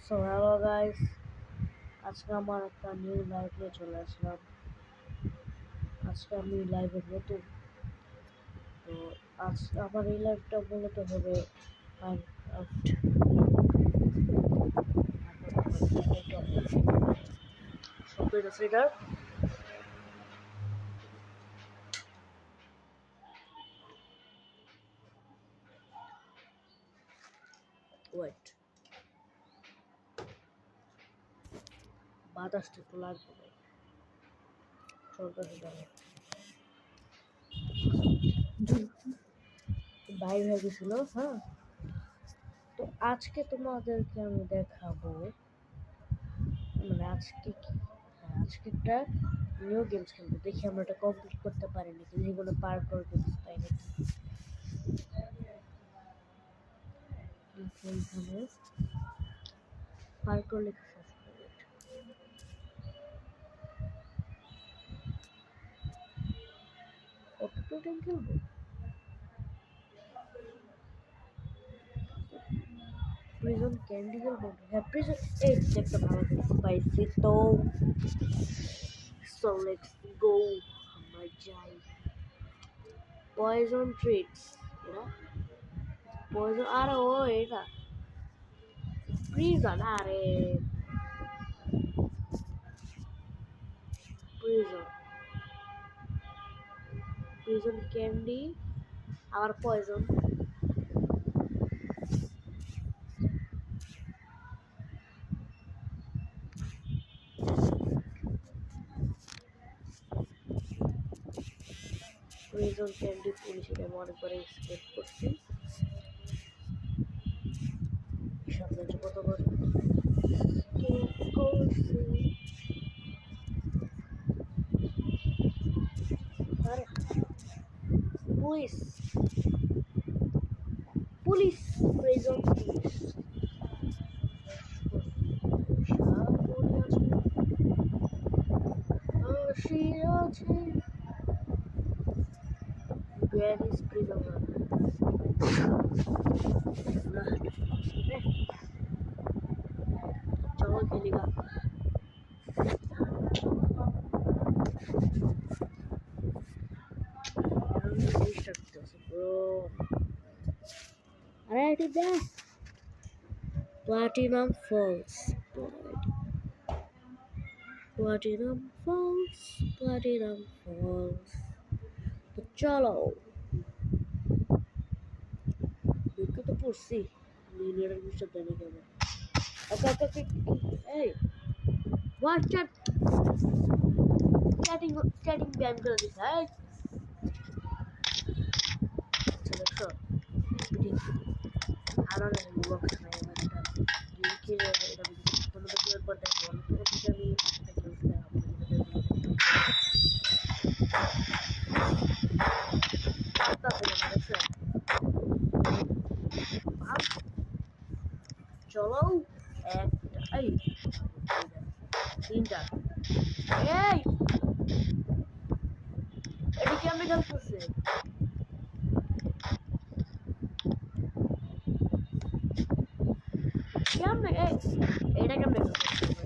So hello guys, আজকে আমার একটা নিউ লাইভ নিয়ে চলে আসলাম। আজকে আমি লাইভে নতুন, তো আজ আমার এই লাইভটা মূলত হবে মাইনক্রাফট। ওয়েট, বাতাসটা একটু লাগবে, চলতেছে বাইরে হয়ে গেছিল। হ্যাঁ, তো আজকে তোমাদেরকে আমি দেখাবো, মানে আজকে একটা নিউ গেমস খেলবো। দেখি আমরা এটা কমপ্লিট করতে পারি নাকি, যেগুলো পার করে গেমস পাই নাকি। এখানে পার করে লেখা কতটা টাইম খেলবো। প্রিজন ক্যান্ডি খেলবো। হ্যাঁ, প্রিজন এই একটা ভালো খেলছি পাইছি তো। সো লেটস গো, আমরা যাই। পয়জন ট্রিটস, এরা পয়জন। আরে ও এটা প্রিজন, আরে প্রিজন প্রিজন ক্যান্ডি আর পয়জন। প্রিজন ক্যান্ডি পুলিশের মনে করে স্কেপ করছি। সামনে কত করে পুলিশ পুলিশ প্রিজন পুলিশ আছে। Granny's prison. चलो खेलेगा। Bro, alright, there. Platinum Falls. Platinum Falls. Platinum Falls. तो चलो, देखो तो पुर्सी लीडर भी शब्द नहीं कहना। Okay, hey, watch it. Chatting ban कर दी है। चलो, I don't know what to say about that. You can do it. One of the good but that one. So basically, I can say চলো এই তিনটা এই এটা কেমনে খেলতেছে। কেমনে এটা কেমনে খেলতেছে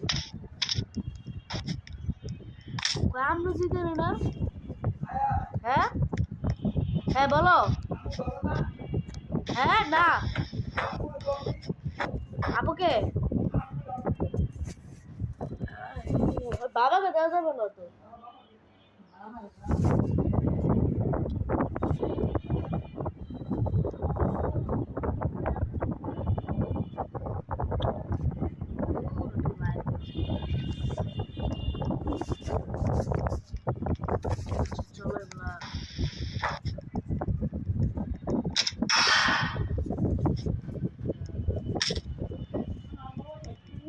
কেমনে জিতে না। হ্যাঁ হ্যাঁ বলো। হ্যাঁ না আপুকে বাবাকে দেওয়া যাবে না তো।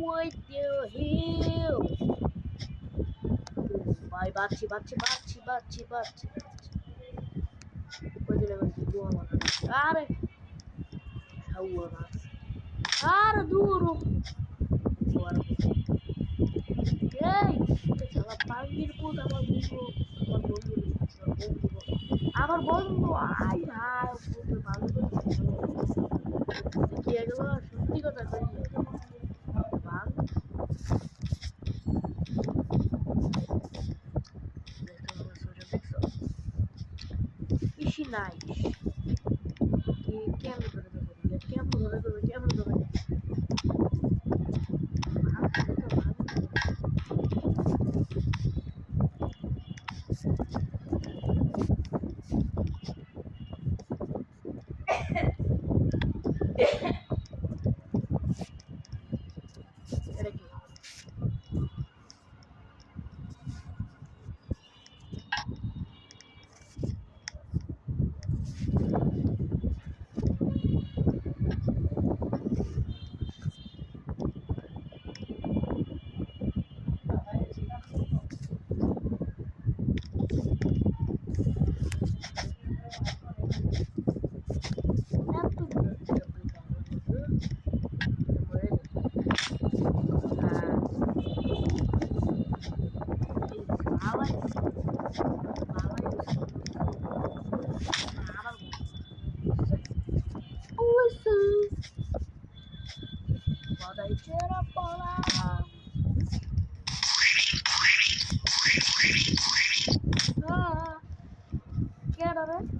What the hell? Bye, bachi. Pwede naman siguro mga. Are! Hawa na. Are, duro! Suara po. Yay! Salah panggil po sama duro. আমার বন্ধু, আয় হায়, Ishi nice. Quebra, quebra.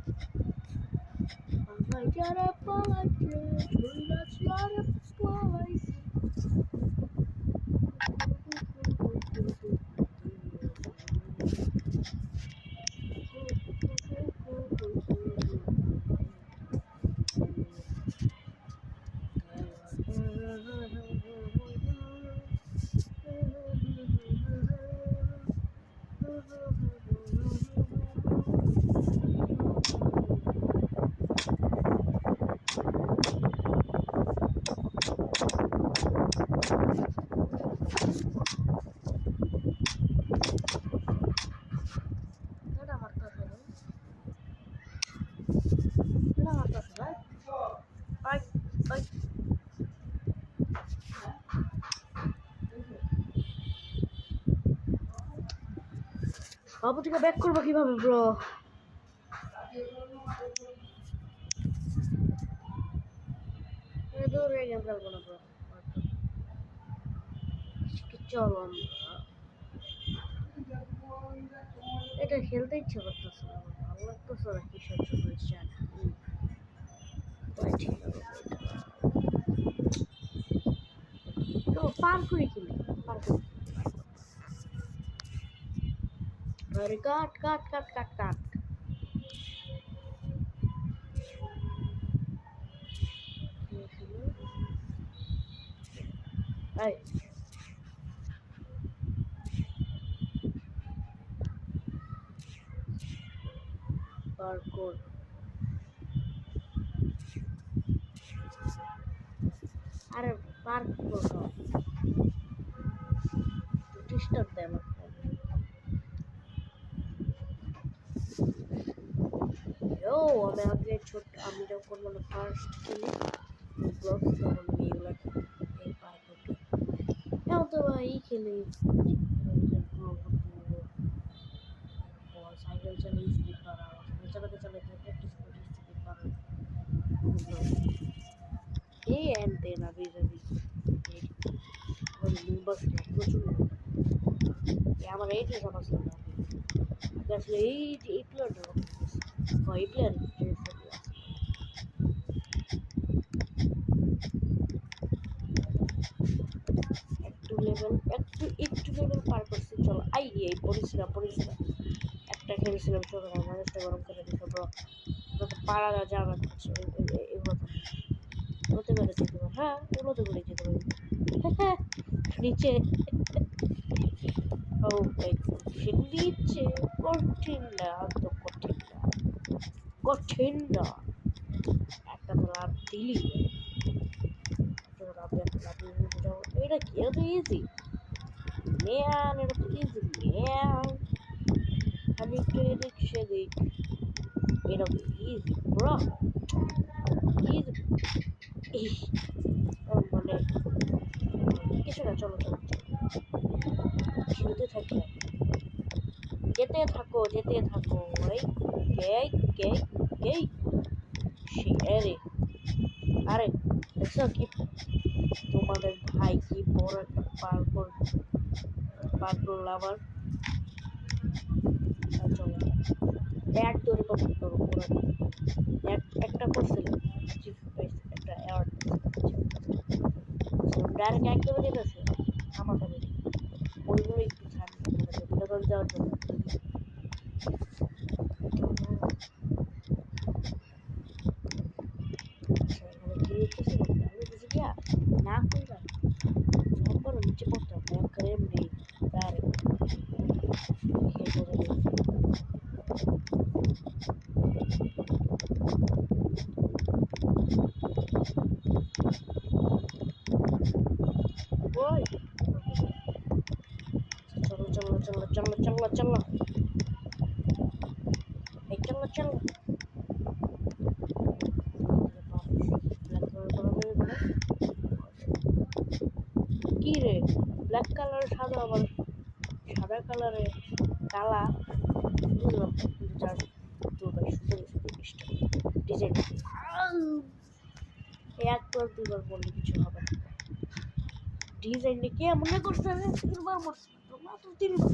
বাবু থেকে ব্যাক করবো কিভাবে ব্রো? দৌড়ে গেম খেলবো না ব্রো। চলো এটা খেলতে ইচ্ছে করতেছে না, ভালো লাগতেছে না কিসের জন্য জানি। তো পার করে কিনে পার করে কাট কাট কাট কাট কাট এই পার্কোর আরে পার্ক করো ডিস্টার্ব দেয় আমার আমি আগে আমি যখন মানে ফার্স্ট খেলি ব্লগ তখন এগুলো এই পার্কটা এখন তো ভাই খেলি সাইকেল চালিয়ে স্পিড বাড়াও চালাতে চালাতে প্র্যাকটিস করে স্পিড বাড়াও এই এনতে না বিজাবি বস না প্রচুর আমার এই যে সমস্যা না আসলে এই প্লেয়ারটা এই প্লেয়ার একটু লেভেল পার করছি চলো এই পরিছিলাম একটা খেলেছিলাম চলো মানুষটা গরম করে দিতে ব্রো পাড়া জানা হচ্ছে এগুলো হতে পারে যেতে পারে হ্যাঁ এগুলো তো করে যেতে পারি নিচে ও কঠিন দিচ্ছে কঠিন না তো কঠিন না একটা তো লাভ দিলি এটা কি এত ইজি ম্যান এটা তো ইজি ম্যান আমি একটু এদিক সেদিক এটা তো ইজি ব্রো ইজি মানে কিছু না চলো খেলতে থাকি যেতে থাকো এই আরে দেখছো কি তোমাদের ভাই কি বড় একটা পার্কুর লাভার। চলো এক তৈরি কমপ্লিট করো পুরো একটা করছিল একটা অ্যাওয়ার্ড ডাইরেক্ট একদমই যেতেছে আমাকে বেশি ওইগুলো একটু ছাড় বিনোদন দেওয়ার জন্য না করলাম নম্বর নিচে পড়তে হবে একবারে এমনি ডাইরেক্ট ওই চলো চলো চলো চলো চলো চলো এই চলো চলো কি রে ব্ল্যাক কালার সাদা আবার সাদা কালারে কালা বুঝলাম যার দুবার সুন্দর জিনিসটা ডিজাইন একবার দুবার বললে কিছু হবে না ডিজাইনটা কে মনে করছে তিনবার মরছে মাত্র তিনবার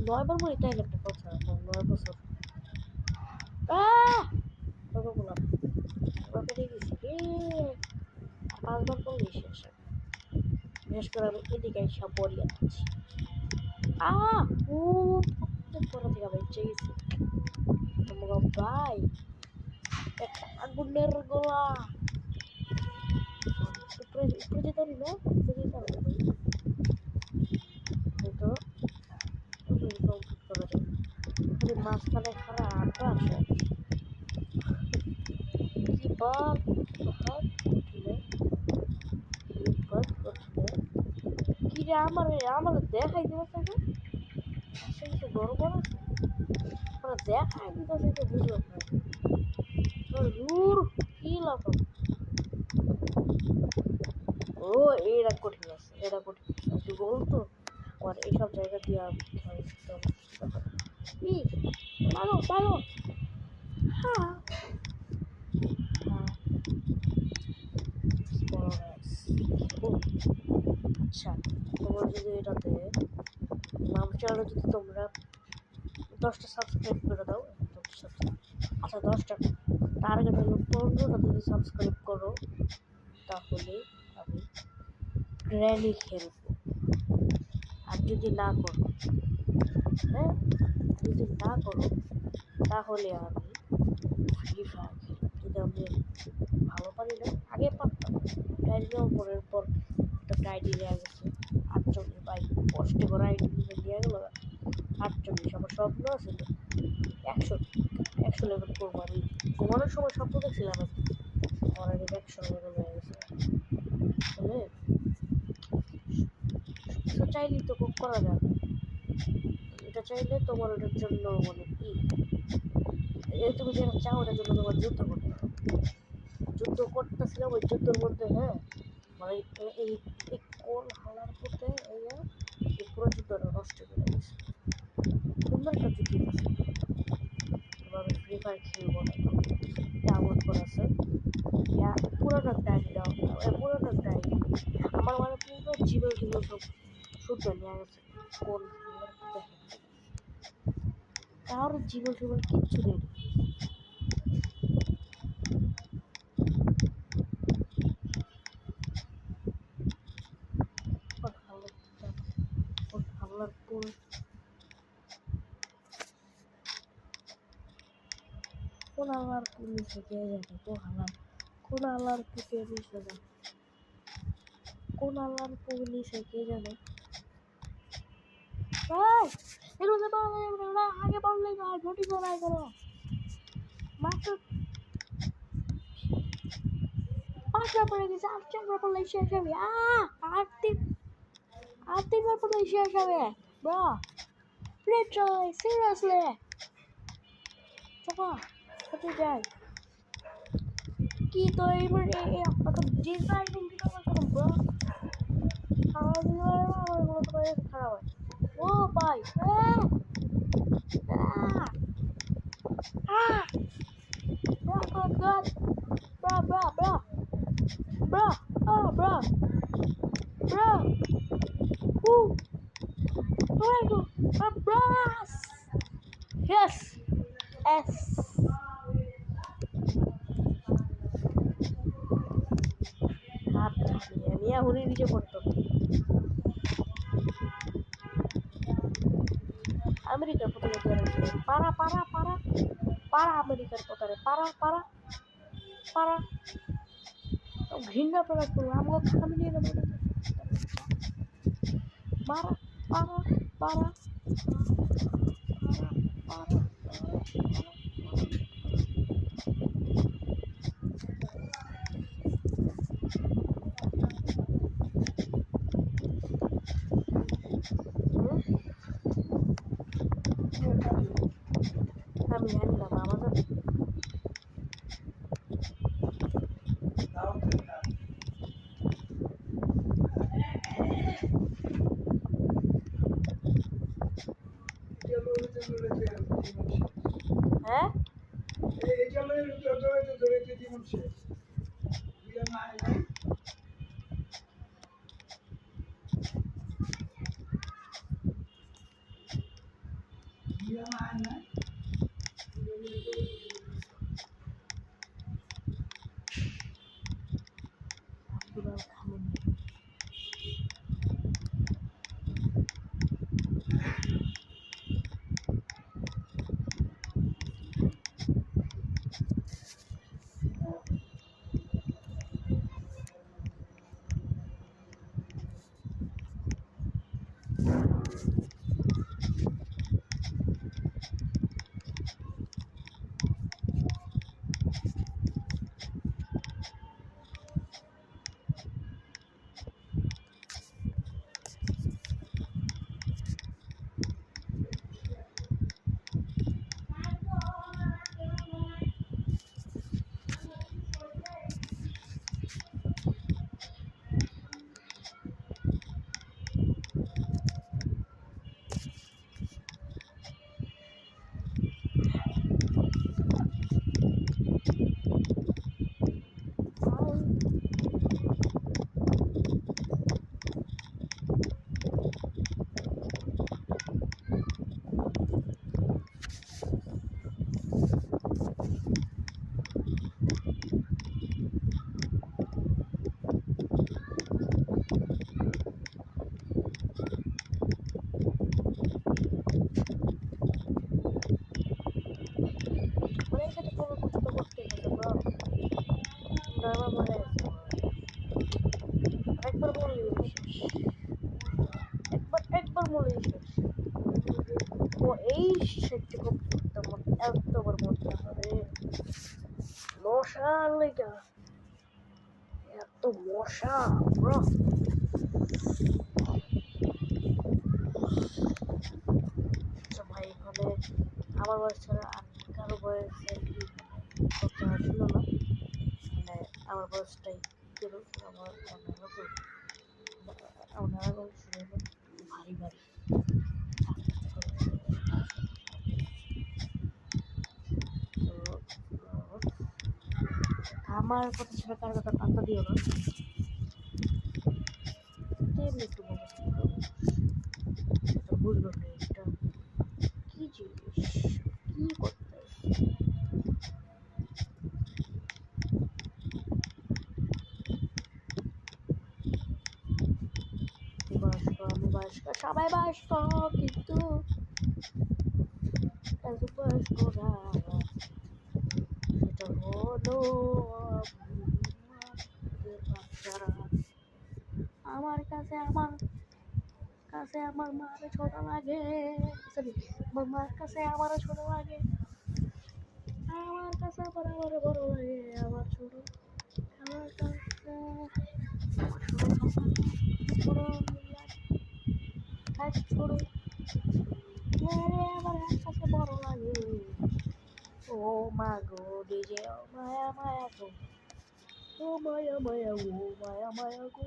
নয়বার মরে তাই একটা কথা 9 বছর তবে বললাম পেরে গেছি রে 5বার করলে শেষ বিশেষ করে আমি এদিকে সব বড়িয়ে আছি ও পরে থেকে বেঁচে গেছি তোমার ভাই একটা আগুনের গোলা উপরে যেতে পারি না উপরে যেতে হবে তো কমপ্লিট করা যায় মাঝখানে খারাপ আঁকা আসে কি বাদ উঠিলে কি রে আমার দেখাই দিবছে না আসে কিছু গরম আছে ওরা দেখাই দিতেছে তো বুঝলাম না দূর কি লাভ ও এটা কঠিন আছে এটা কঠিন আছে গোল তো আর এইসব জায়গা দিয়ে ভালো ভালো হ্যাঁ আচ্ছা তোমরা যদি এটাতে নাম চ্যানেলে যদি তোমরা 10টা সাবস্ক্রাইব করে দাও আচ্ছা 10টা টার্গেট হলো 15টা যদি সাবস্ক্রাইব করো তাহলে আমি গ্র্যানি খেলবো আর যদি না করো হ্যাঁ যদি না করো তাহলে আমি ফ্রি ফায়ার খেলবো যদি আমি ভালো পারি না আগে পারতাম ডায়েরি নেওয়ার পরের পর একটা ডায়েরি নিয়ে গেছে 48 বাই কষ্ট করে আইডি নিয়ে গেল 48 আমার স্বপ্ন আছে 100 লেভেল করবো আমি ঘুমানোর সময় স্বপ্ন দেখছিলাম আমার আগে 100 লেভেল হয়ে গেছে বলে চাইলেই তো খুব করা যাবে এটা চাইলে তোমার ওটার জন্য মানে কি তুমি যেটা চাও ওটার জন্য তোমার যুদ্ধ করতে হবে যুদ্ধ করতেছিলাম ওই যুদ্ধের মধ্যে হ্যাঁ মানে এই কোন হালার পথে এই পুরো যুদ্ধটা নষ্ট করে গেছে সুন্দর একটা যুদ্ধ আছে এবার ফ্রি ফায়ার খেলবো না ডাউনলোড করা আছে পুরোনো ডায়েরি পুরোনো ডায়েরি আমার মানে পুরো জীবন সব শুদ্ধ নিয়ে গেছে কোন কার জীবন কিচ্ছু নেই কোন আল্লাহর পুলিশে কে জানে কোন আল্লাহর পুলিশে জানে কোন আল্লাহর পুলিশে কে জানে এগুলো আগে বললে না নোটিশ করাই করো মাত্র 5বার পরে গেছে 8বার পড়লে শেষ হবে আর 3বার পড়লে শেষ হবে ব্রো লিটারালি সিরিয়াসলি চকা কোথায় যাই কি তো এইবার আপনার ডিজাইনিং কিটা করতাম ব্রো আমার খারাপ হয় ও ভাই bro bro. Oh, bro. Bro. Woo. Oh my god. Bros. Yes. S. আমি এখনই নিচে পড়তাম আমেরিকার পতাকা দিয়ে পাড়া পাড়া পাড়া পাড়া আমেরিকার পতাকা পাড়া পাড়া পাড়া ঘৃণা প্রকাশ করবো আমাকে খামি নিয়ে নেবো পাড়া পাড়া পাড়া পাড়া আমি আনলাম আমাদের হ্যাঁ একবার মনে ও এই সেটটি খুব একবার মনে হবে মশার লেগা এত মশা ব্রো ভাই এখানে আমার বয়স ছাড়া আর কারো বয়সের কথা ছিল না মানে আমার বয়সটাই ছিল আমার বয়স ভারী ভারী আমার কথা ছাড়া কার কথা পাত্তা দিও না একটু বুঝলো না এটা কি জিনিস কি করতে আমি বয়স্ক সবাই বয়স্ক কিন্তু এত বয়স্ক না সেটা হলো বাচ্চারা আমার কাছে আমার মার ছোট লাগে আমার মার কাছে আমার ছোট লাগে আমার কাছে আবার আমার বড় লাগে আমার ছোট আমার কাছে ছোট ছোট আমার কাছে বড় লাগে ও মা গো ডিজে ও মায়া মায়া গো ও মায়া মায়া ও মায়া মায়া গো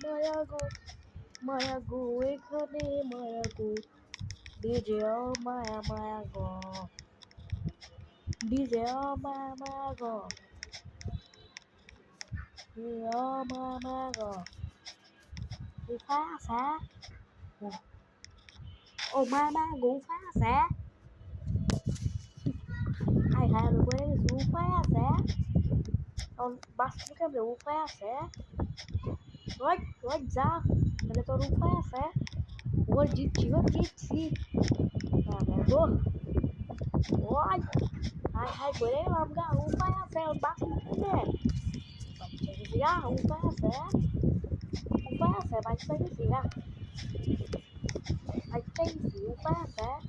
মায়া গো মায়া গো এখানে মায়া গো DJ O Maya Maya go DJ O Maya Maya go Mama go. Ngủ phá xá. Ô mama ngủ phá xá. Hai hai rồi quên ngủ phá xá. Con bắt cái ngủ phá xá. Rồi ra. Ele tô ngủ phá xá. Ôi chị. À mẹ bố. Ôi. Hai bữa đấy làm cái ngủ phá xá bắt nè. Bạch chạy gì á ngủ phá xá. Ngủ phá xá bạch chạy gì á. Bạch chạy gì ngủ phá xá.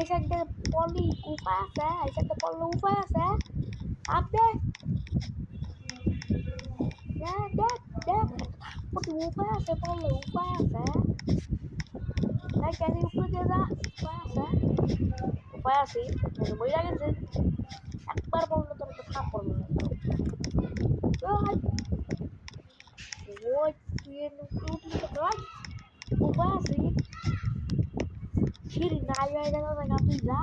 Isang poli upasa, isang poli upasa. Update, dad. Poli upasa, poli upasa. Ay, kaya yung pwede na upasa. Upasi, ano mo ilagay din? Akbar mo na ito nakapon mo na ito. Ay, what? Yan yung pwede na ito. Upasi. Shiri na kayo ay na nagkatuza.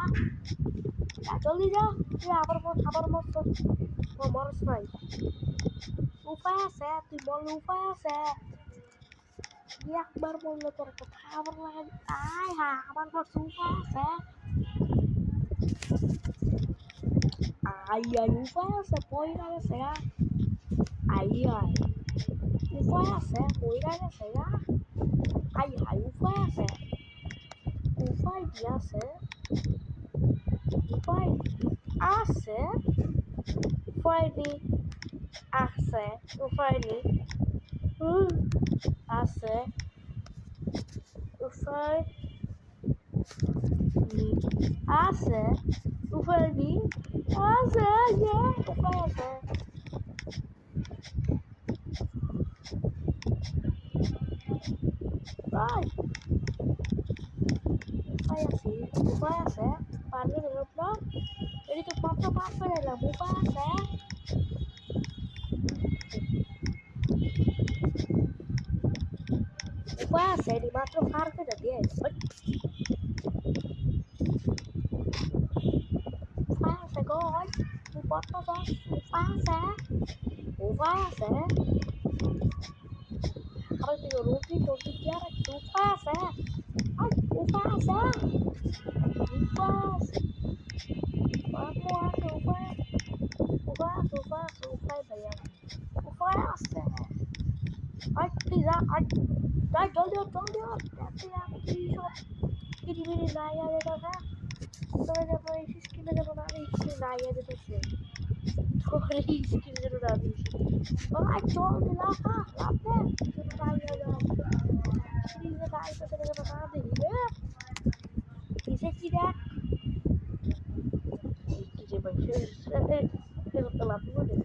Jolly যা তুই আবার মরস নাই উপায় আছে তুই বল উপায় আছে একবার বললে তোর কথা আবার লাগাই আয় হ্যাঁ আবার বলছ উপায় আছে আই উপায় আছে পয়রা গেছে গা আই উপায় আছে পয়রা গেছে গা আই উপায় আছে উপায় কি আছে উপায় আছে উপায় দি আছে উপায় নি আছে উপায় নি আছে উপায় নি আছে উপায় আছে Rồi, quay xí, quay sẽ bạn cái được đó. Jadi tu papa papa là bố ba sẽ. Bố ba sẽ di matra far ke dia. Papa sẽ có bố papa có papa sẽ. Bố ba sẽ. Kalau tu roti roti dia papa sẽ. Ai papa sẽ. Papa. Papa papa bayar. Papa sẽ. Ay pizza ay dai joldi kiri miri naya deta tha to jabo skin jabo na skin naya deta se thori skin jabo na ay joldi la ha lape jabo naya da skin jabo naya to jabo na de ise ki da ki jabo se to la pu de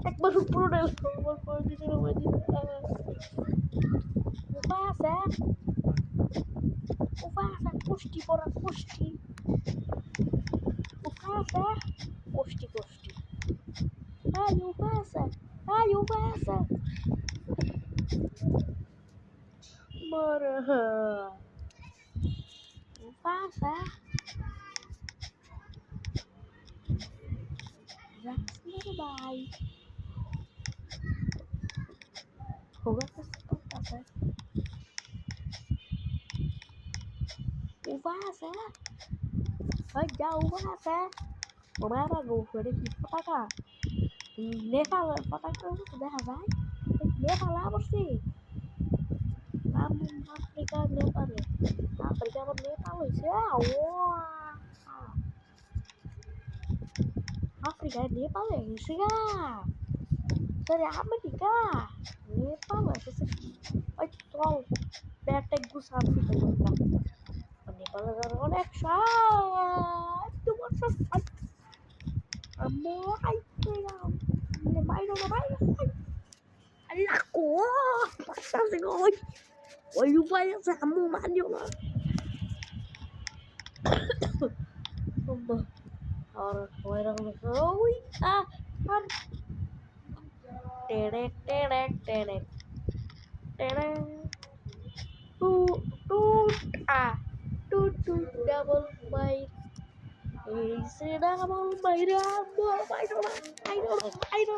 একবার পুরো আমার করে দিয়েছিল উপাসা কুষ্টি পড়া কুষ্টি উপাসা কুষ্টি উপাসা মরহ উপাসা Jackson bye होगा तो पता है Uvasa hơi जा Uvasa Omara go করে কি পতাকা নেপাল পতাকা দেখা যায় নেপাল আবর্তি আফ্রিকা নেপালে আফ্রিকা আবার নেপাল হয়েছে আফ্রিকায় নেপালে গেছে গা সরি আমেরিকা নেপাল হয়েছে ওই চল ব্যাগটা গুছ আফ্রিকা করলাম নেপালে যাওয়ার অনেক সাত তোমার সব আম্মু আইতে যাও বাইরে Allah ko pasal singoi oi lupa ya samu manyo lah Allah orang oi har terek tu tu double bite Shriram বাইরাম বাইরো বাইরো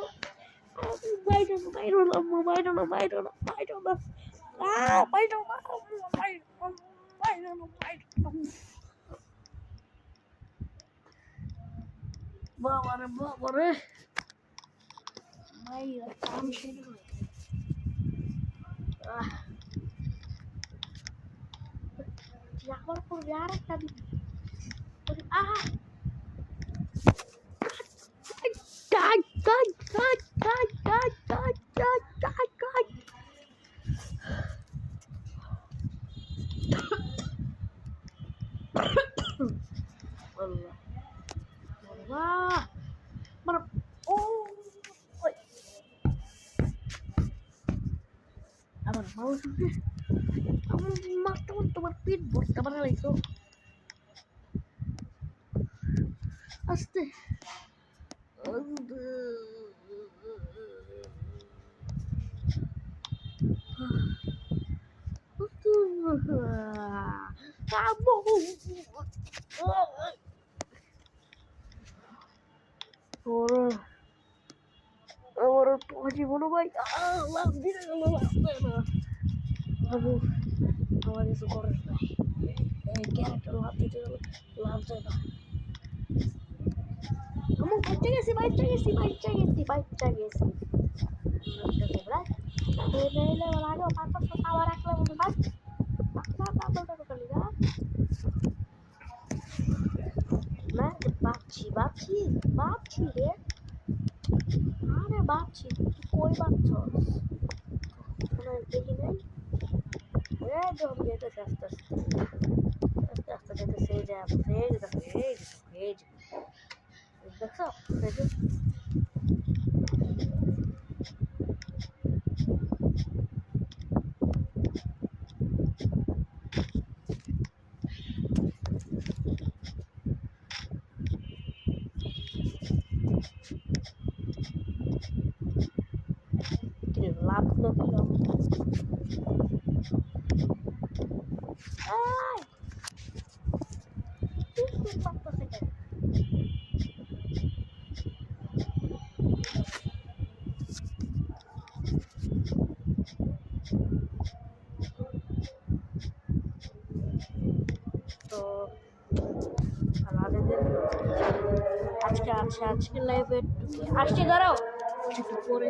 বাবারে বাবারে মাইরা কাম শুরু হয়েছে আমার পড়বে আর একটা দিবি আহ God, God, God, God, God, God, God, God, God. Allah. Allah. Mana? Oh. Oi. Aman, mau sih. Aman mak teman pin bos kabar itu. Aste. Kamu. Orang orang Haji Bono ভাই লাভ দিয়ে গেল লাভ দেয় না বাবু আমার কিছু করার নাই এই ক্যারেক্টার লাভ দিতে গেল লাভ দেয় না আমি বাচ্চা গেছি বাপছি রে আরে বাপছি তুই কই বাপছস দেখি নাই যখন যেতেছে আস্তে আস্তে যেতেছে এই যে এই দেখছো লাভ তো দিলাম তো আজকে লাইভে আসছে দাঁড়াও একটু পরে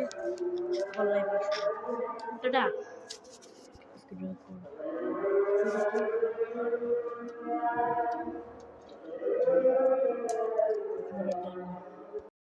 আমার লাইভ আসবে এটা